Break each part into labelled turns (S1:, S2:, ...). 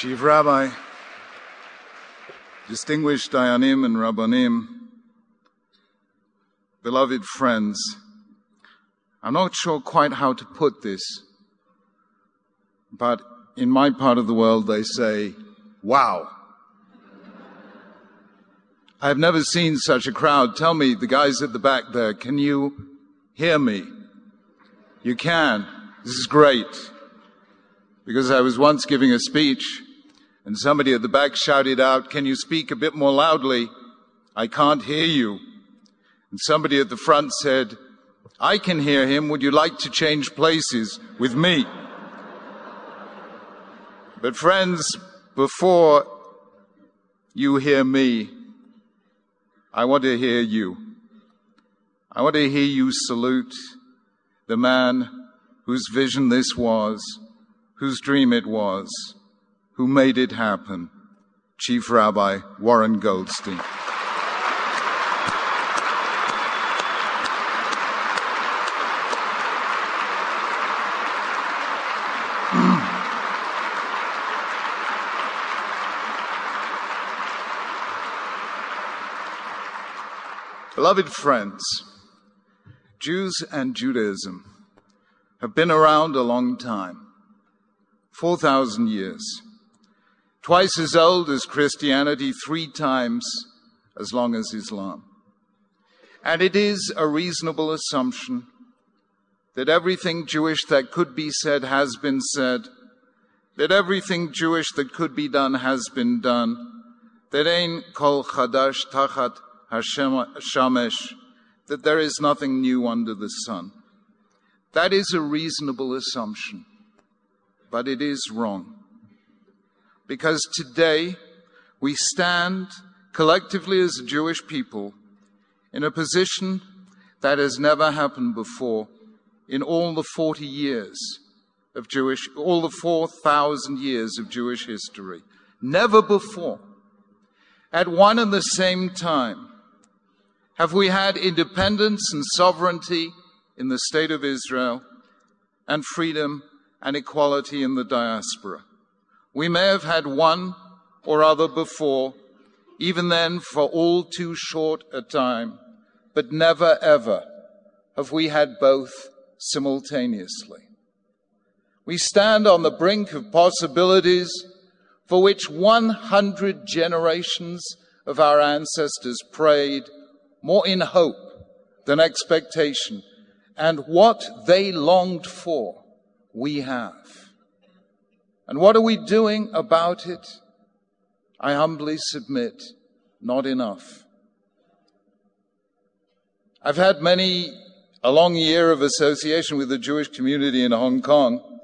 S1: Chief Rabbi, distinguished Dayanim and Rabbanim, beloved friends, I'm not sure quite how to put this, but in my part of the world they say, wow. I have never seen such a crowd. Tell me, the guys at the back there, can you hear me? You can. This is great. Because I was once giving a speech, and somebody at the back shouted out, "Can you speak a bit more loudly? I can't hear you." And somebody at the front said, "I can hear him. Would you like to change places with me?" But friends, before you hear me, I want to hear you. I want to hear you salute the man whose vision this was, whose dream it was, who made it happen, Chief Rabbi Warren Goldstein. Beloved friends, Jews and Judaism have been around a long time, 4,000 years, twice as old as Christianity, 3 times as long as Islam. And it is a reasonable assumption that everything Jewish that could be said has been said, that everything Jewish that could be done has been done, that ein kol chadash tachat Hashemesh, that there is nothing new under the sun. That is a reasonable assumption, but it is wrong. Because today we stand collectively as a Jewish people in a position that has never happened before in all the 40 years of all the 4,000 years of Jewish history. Never before, at one and the same time, have we had independence and sovereignty in the state of Israel and freedom and equality in the diaspora. We may have had one or other before, even then for all too short a time, but never ever have we had both simultaneously. We stand on the brink of possibilities for which 100 generations of our ancestors prayed, more in hope than expectation, and what they longed for, we have. And what are we doing about it? I humbly submit, not enough. I've had a long year of association with the Jewish community in Hong Kong,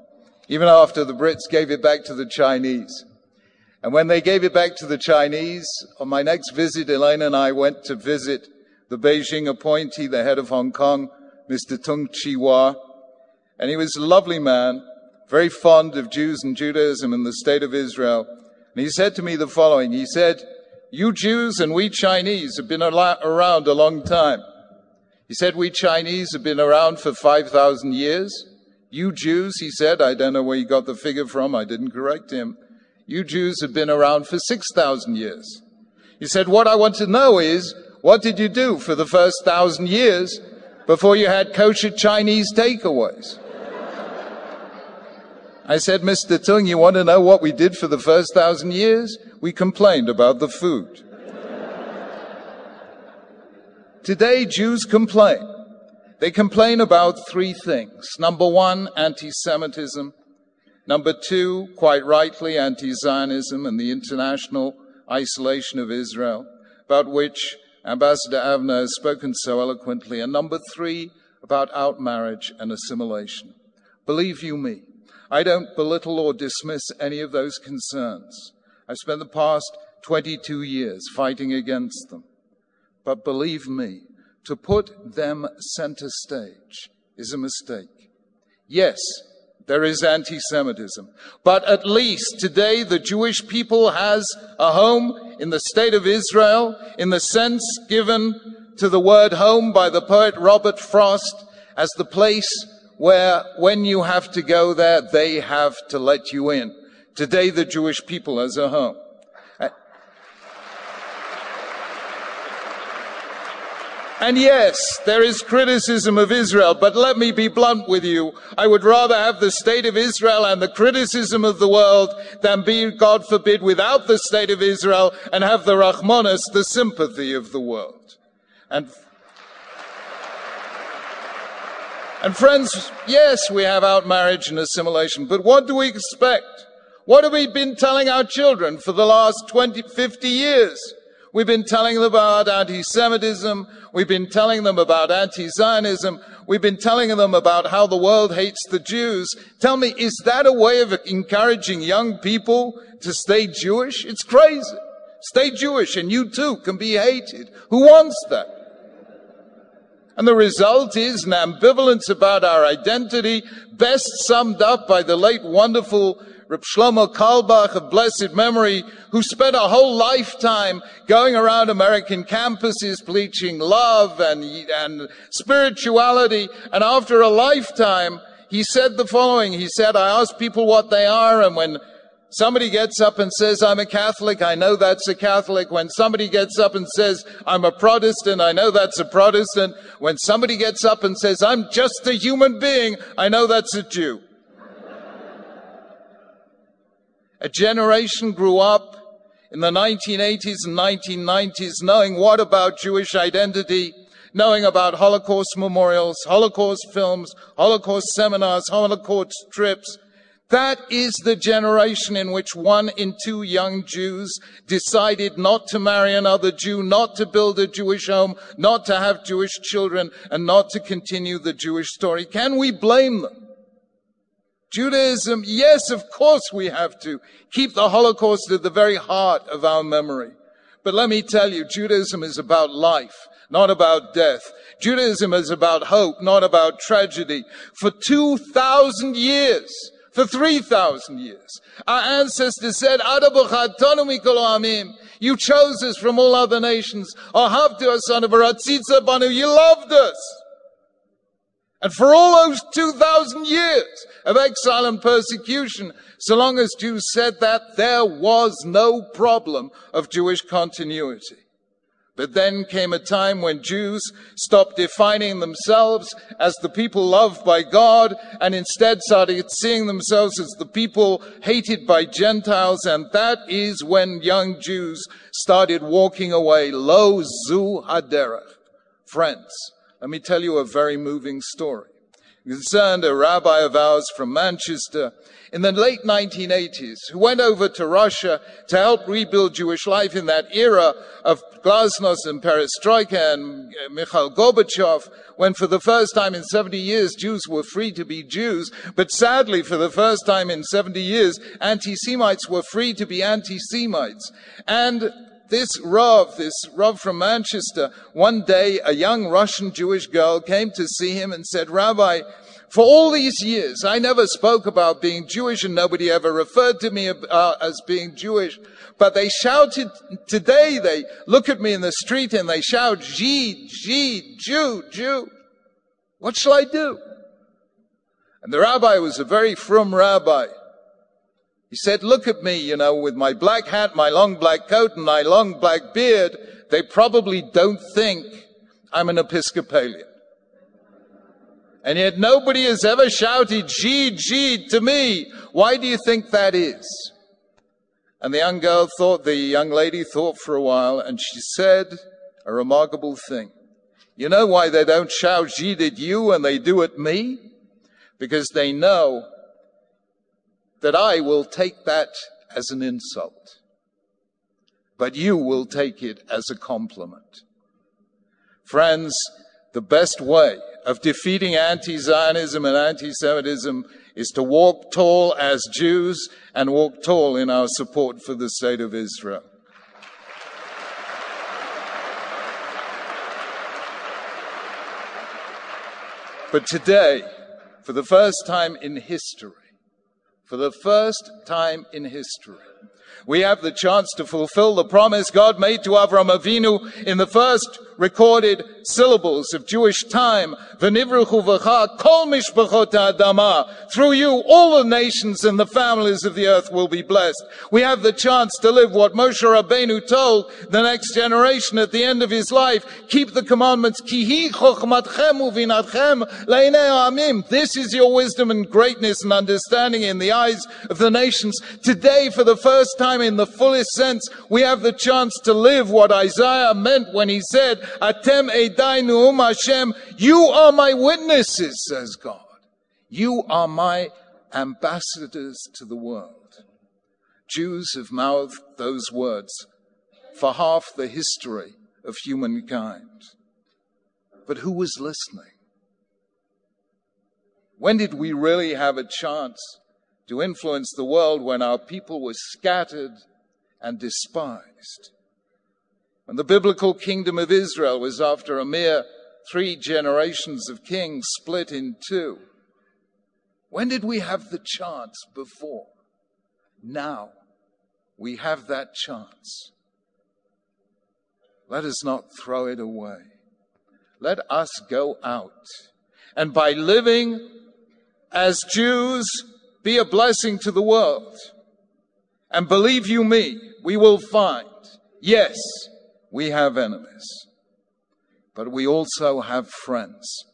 S1: even after the Brits gave it back to the Chinese. And when they gave it back to the Chinese, on my next visit, Elaine and I went to visit the Beijing appointee, the head of Hong Kong, Mr. Tung Chi-Wah. And he was a lovely man, very fond of Jews and Judaism and the state of Israel. And he said to me the following. He said, "You Jews and we Chinese have been around a long time." He said, "We Chinese have been around for 5,000 years. You Jews," he said, I don't know where he got the figure from, I didn't correct him. "You Jews have been around for 6,000 years. He said, "What I want to know is, what did you do for the first 1,000 years before you had kosher Chinese takeaways?" I said, "Mr. Tung, you want to know what we did for the first 1,000 years? We complained about the food." Today, Jews complain. They complain about 3 things. Number 1, anti-Semitism. Number 2, quite rightly, anti-Zionism and the international isolation of Israel, about which Ambassador Avner has spoken so eloquently. And number 3, about outmarriage and assimilation. Believe you me, I don't belittle or dismiss any of those concerns. I've spent the past 22 years fighting against them. But believe me, to put them center stage is a mistake. Yes, there is anti-Semitism, but at least today the Jewish people has a home in the state of Israel in the sense given to the word home by the poet Robert Frost as the place where when you have to go there, they have to let you in. today the Jewish people as a whole. And yes, there is criticism of Israel, but let me be blunt with you. I would rather have the state of Israel and the criticism of the world than be, God forbid, without the state of Israel and have the Rahmanas, the sympathy of the world. And friends, yes, we have outmarriage and assimilation, but what do we expect? What have we been telling our children for the last 20, 50 years? We've been telling them about anti-Semitism. We've been telling them about anti-Zionism. We've been telling them about how the world hates the Jews. Tell me, is that a way of encouraging young people to stay Jewish? It's crazy. Stay Jewish and you too can be hated. Who wants that? And the result is an ambivalence about our identity, best summed up by the late wonderful Reb Shlomo Carlebach of blessed memory, who spent a whole lifetime going around American campuses preaching love and spirituality. And after a lifetime, he said the following. He said, I ask people what they are, and when somebody gets up and says, I'm a Catholic, I know that's a Catholic. When somebody gets up and says, I'm a Protestant, I know that's a Protestant. When somebody gets up and says, I'm just a human being, I know that's a Jew. A generation grew up in the 1980s and 1990s knowing what about Jewish identity, knowing about Holocaust memorials, Holocaust films, Holocaust seminars, Holocaust trips. That is the generation in which 1 in 2 young Jews decided not to marry another Jew, not to build a Jewish home, not to have Jewish children, and not to continue the Jewish story. Can we blame them? Judaism, yes, of course we have to keep the Holocaust at the very heart of our memory. But let me tell you, Judaism is about life, not about death. Judaism is about hope, not about tragedy. For 2,000 years, for 3,000 years, our ancestors said, you chose us from all other nations. You loved us. And for all those 2,000 years of exile and persecution, so long as Jews said that, there was no problem of Jewish continuity. But then came a time when Jews stopped defining themselves as the people loved by God and instead started seeing themselves as the people hated by Gentiles. And that is when young Jews started walking away. Lo zu haderech. Friends, let me tell you a very moving story. It concerned a rabbi of ours from Manchester in the late 1980s who went over to Russia to help rebuild Jewish life in that era of glasnost and perestroika and Mikhail Gorbachev, when for the first time in 70 years Jews were free to be Jews. But sadly, for the first time in 70 years, anti-Semites were free to be anti-Semites. And this Rav from Manchester, one day a young Russian Jewish girl came to see him and said, Rabbi, for all these years, I never spoke about being Jewish and nobody ever referred to me as being Jewish. But they shouted today, they look at me in the street and they shout, Jid, Jew, Jew. What shall I do? And the rabbi was a very frum rabbi. He said, look at me, with my black hat, my long black coat, and my long black beard. They probably don't think I'm an Episcopalian. And yet nobody has ever shouted, Jid to me. Why do you think that is? And the young lady thought for a while, and she said a remarkable thing. You know why they don't shout Jid at you and they do at me? Because they know that I will take that as an insult, but you will take it as a compliment. Friends, the best way of defeating anti-Zionism and anti-Semitism is to walk tall as Jews and walk tall in our support for the state of Israel. But today, for the first time in history, We have the chance to fulfill the promise God made to Avraham Avinu in the first recorded syllables of Jewish time. V'nivruchu v'cha kol mishpachot ha'adama. Through you, all the nations and the families of the earth will be blessed. We have the chance to live what Moshe Rabbeinu told the next generation at the end of his life. Keep the commandments. Ki hi chochmatchem uvinatchem leinei ha'amim. This is your wisdom and greatness and understanding in the eyes of the nations. Today, for the first time in the fullest sense, we have the chance to live what Isaiah meant when he said, Atem edai nu'um Hashem, you are my witnesses, says God. You are my ambassadors to the world. Jews have mouthed those words for half the history of humankind. But who was listening? When did we really have a chance to influence the world when our people were scattered and despised? When the biblical kingdom of Israel was, after a mere 3 generations of kings, split in 2. When did we have the chance before? Now we have that chance. Let us not throw it away. Let us go out, and by living as Jews, be a blessing to the world. And believe you me, we will find, yes, we have enemies, but we also have friends,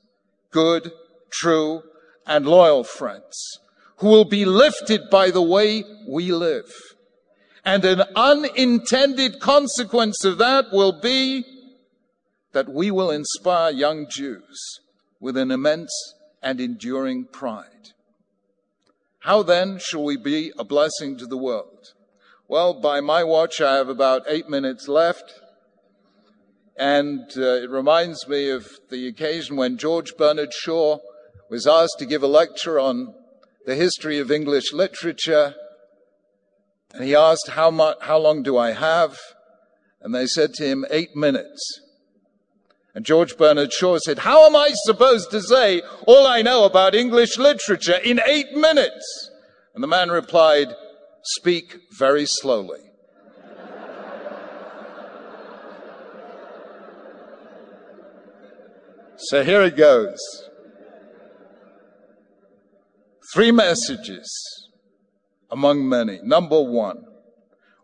S1: good, true, and loyal friends, who will be lifted by the way we live. And an unintended consequence of that will be that we will inspire young Jews with an immense and enduring pride. How then shall we be a blessing to the world? Well, by my watch, I have about 8 minutes left. And it reminds me of the occasion when George Bernard Shaw was asked to give a lecture on the history of English literature. And he asked, how long do I have? And they said to him, 8 minutes. And George Bernard Shaw said, how am I supposed to say all I know about English literature in 8 minutes? And the man replied, speak very slowly. So here it goes. 3 messages among many. Number 1,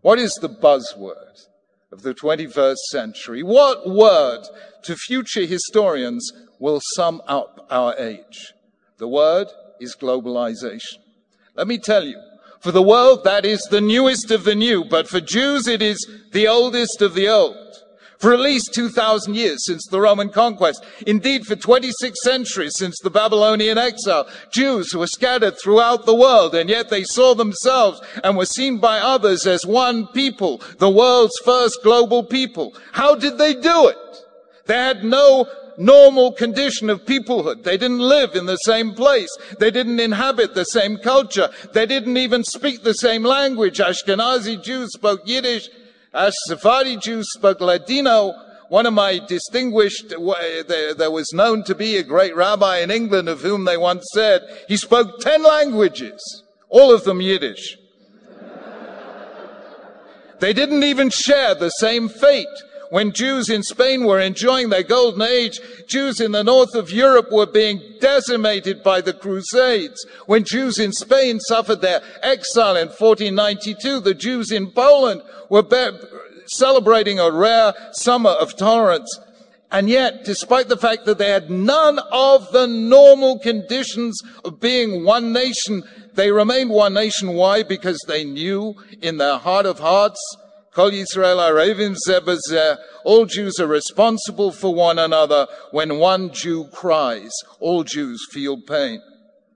S1: what is the buzzword of the 21st century? What word to future historians will sum up our age? The word is globalization. Let me tell you, for the world that is the newest of the new, but for Jews it is the oldest of the old. For at least 2,000 years since the Roman conquest, indeed for 26 centuries since the Babylonian exile, Jews were scattered throughout the world, and yet they saw themselves and were seen by others as one people, the world's first global people. How did they do it? They had no normal condition of peoplehood. They didn't live in the same place. They didn't inhabit the same culture. They didn't even speak the same language. Ashkenazi Jews spoke Yiddish. Sephardi Jews spoke Ladino. One of my distinguished, there was known to be a great rabbi in England of whom they once said he spoke 10 languages, all of them Yiddish. They didn't even share the same fate. When Jews in Spain were enjoying their golden age, Jews in the north of Europe were being decimated by the Crusades. When Jews in Spain suffered their exile in 1492, the Jews in Poland were celebrating a rare summer of tolerance. And yet, despite the fact that they had none of the normal conditions of being one nation, they remained one nation. Why? Because they knew in their heart of hearts, Kol Yisrael Arevim Zeh B'Zeh, all Jews are responsible for one another. When one Jew cries, all Jews feel pain.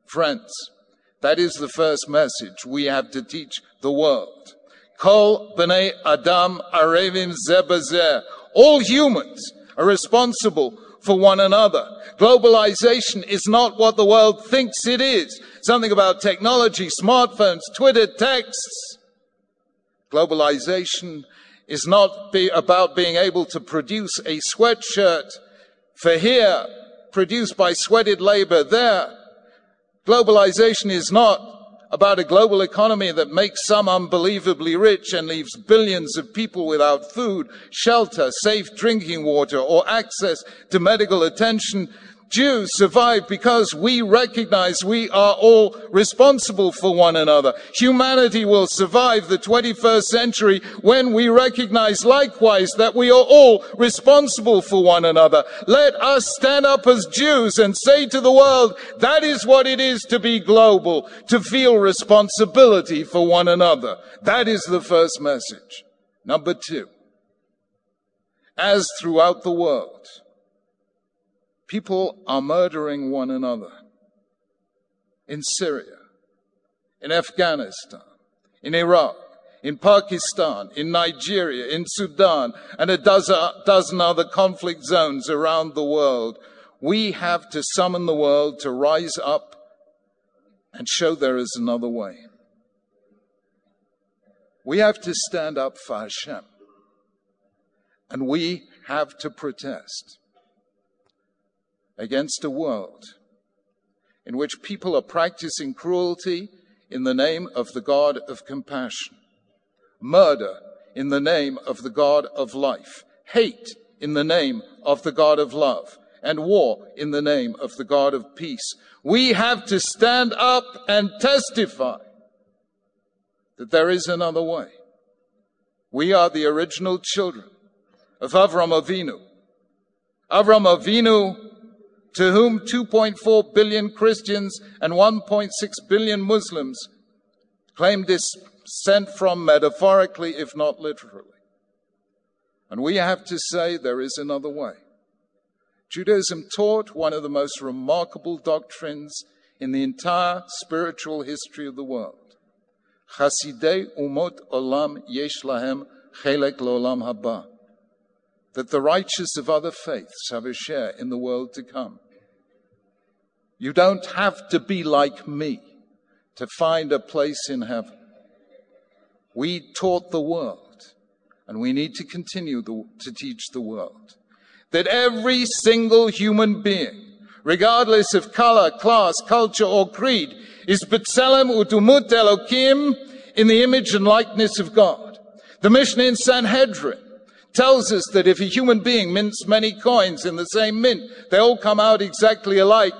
S1: Friends, that is the first message we have to teach the world. Kol B'nei Adam Arevim Zeh B'Zeh, all humans are responsible for one another. Globalization is not what the world thinks it is. Something about technology, smartphones, Twitter, texts. Globalization is not about being able to produce a sweatshirt for here, produced by sweated labor there. Globalization is not about a global economy that makes some unbelievably rich and leaves billions of people without food, shelter, safe drinking water, or access to medical attention. Jews survive because we recognize we are all responsible for one another. Humanity will survive the 21st century when we recognize likewise that we are all responsible for one another. Let us stand up as Jews and say to the world, that is what it is to be global, to feel responsibility for one another. That is the first message. Number two, as throughout the world, people are murdering one another in Syria, in Afghanistan, in Iraq, in Pakistan, in Nigeria, in Sudan, and a dozen other conflict zones around the world. We have to summon the world to rise up and show there is another way. We have to stand up for Hashem, and we have to protest against a world in which people are practicing cruelty in the name of the God of compassion, murder in the name of the God of life, hate in the name of the God of love, and war in the name of the God of peace. We have to stand up and testify that there is another way. We are the original children of Avram Avinu. Avram Avinu, to whom 2.4 billion Christians and 1.6 billion Muslims claim descent from, metaphorically, if not literally. And we have to say there is another way. Judaism taught one of the most remarkable doctrines in the entire spiritual history of the world. Chasidei umot olam yesh lahem chelek lo'olam haba. That the righteous of other faiths have a share in the world to come. You don't have to be like me to find a place in heaven. We taught the world, and we need to continue to teach the world, that every single human being, regardless of color, class, culture, or creed, is B'Tselem U'Dumut Elokim, in the image and likeness of God. The Mishnah in Sanhedrin tells us that if a human being mints many coins in the same mint, they all come out exactly alike.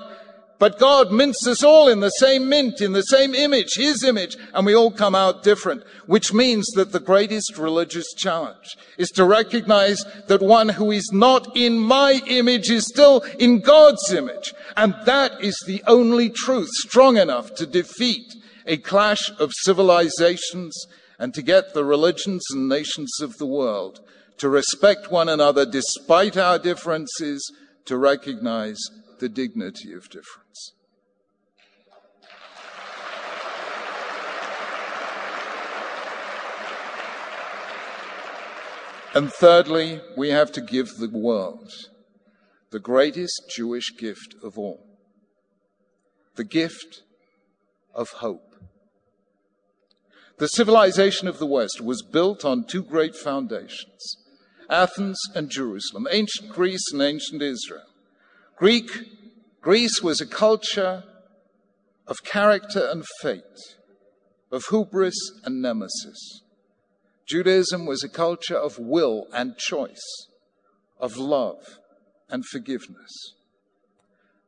S1: But God mints us all in the same mint, in the same image, His image, and we all come out different, which means that the greatest religious challenge is to recognize that one who is not in my image is still in God's image. And that is the only truth strong enough to defeat a clash of civilizations and to get the religions and nations of the world to respect one another despite our differences, to recognize the dignity of difference. And thirdly, we have to give the world the greatest Jewish gift of all, the gift of hope. The civilization of the West was built on two great foundations, Athens and Jerusalem, ancient Greece and ancient Israel. Greece was a culture of character and fate, of hubris and nemesis. Judaism was a culture of will and choice, of love and forgiveness.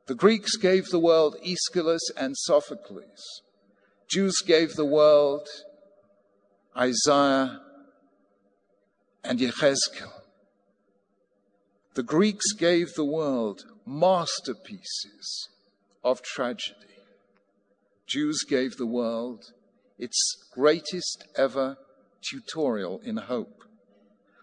S1: The Greeks gave the world Aeschylus and Sophocles. Jews gave the world Isaiah and Yechezkel. The Greeks gave the world masterpieces of tragedy. Jews gave the world its greatest ever tutorial in hope.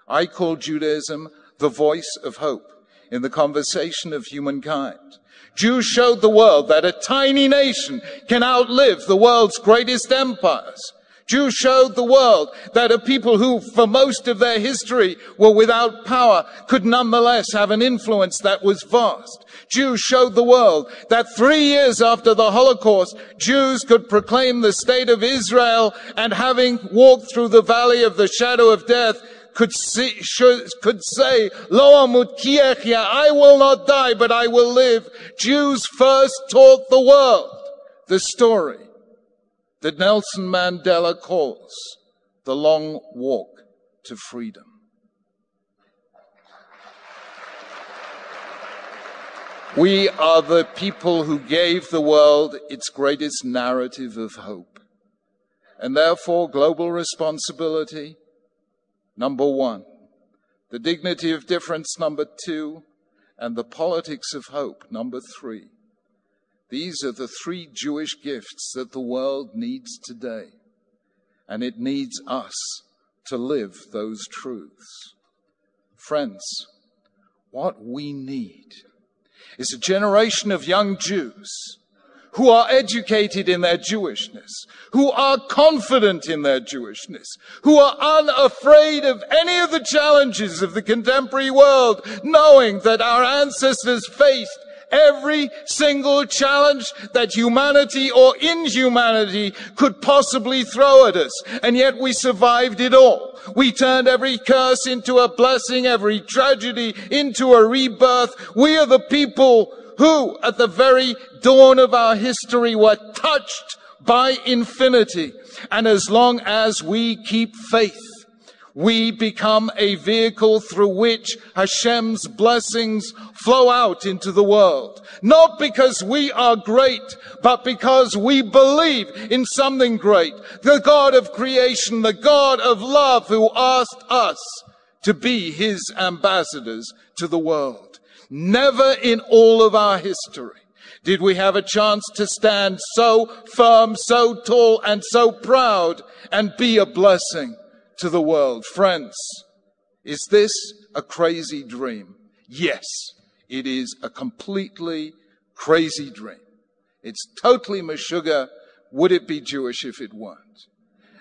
S1: I call Judaism the voice of hope in the conversation of humankind. Jews showed the world that a tiny nation can outlive the world's greatest empires. Jews showed the world that a people who, for most of their history, were without power, could nonetheless have an influence that was vast. Jews showed the world that 3 years after the Holocaust, Jews could proclaim the state of Israel, and having walked through the valley of the shadow of death, could say, Lo amut ki ehya, I will not die, but I will live. Jews first taught the world the story that Nelson Mandela calls the long walk to freedom. We are the people who gave the world its greatest narrative of hope. And therefore, global responsibility, number one. The dignity of difference, number two. And the politics of hope, number three. These are the three Jewish gifts that the world needs today. And it needs us to live those truths. Friends, what we need is a generation of young Jews who are educated in their Jewishness, who are confident in their Jewishness, who are unafraid of any of the challenges of the contemporary world, knowing that our ancestors faced every single challenge that humanity or inhumanity could possibly throw at us. And yet we survived it all. We turned every curse into a blessing, every tragedy into a rebirth. We are the people who, at the very dawn of our history, were touched by infinity. And as long as we keep faith, we become a vehicle through which Hashem's blessings flow out into the world. Not because we are great, but because we believe in something great. The God of creation, the God of love, who asked us to be his ambassadors to the world. Never in all of our history did we have a chance to stand so firm, so tall, and so proud and be a blessing to the world. Friends, is this a crazy dream? Yes, it is a completely crazy dream. It's totally meshuggah. Would it be Jewish if it weren't?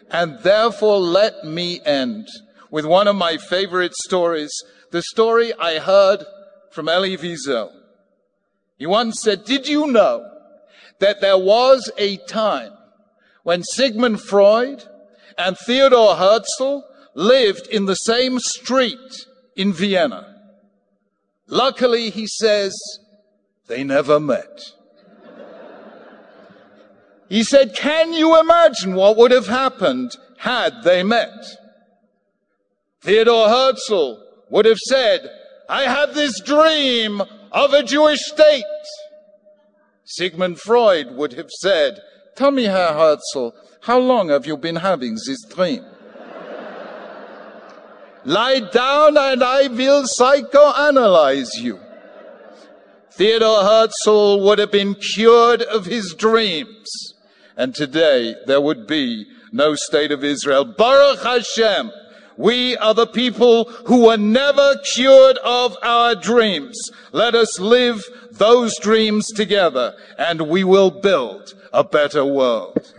S1: And therefore, let me end with one of my favorite stories, the story I heard from Elie Wiesel. He once said, did you know that there was a time when Sigmund Freud and Theodor Herzl lived in the same street in Vienna? Luckily, he says, they never met. He said, can you imagine what would have happened had they met? Theodor Herzl would have said, I have this dream of a Jewish state. Sigmund Freud would have said, tell me, Herr Herzl, how long have you been having this dream? Lie down and I will psychoanalyze you. Theodor Herzl would have been cured of his dreams. And today there would be no state of Israel. Baruch Hashem. We are the people who were never cured of our dreams. Let us live those dreams together and we will build a better world.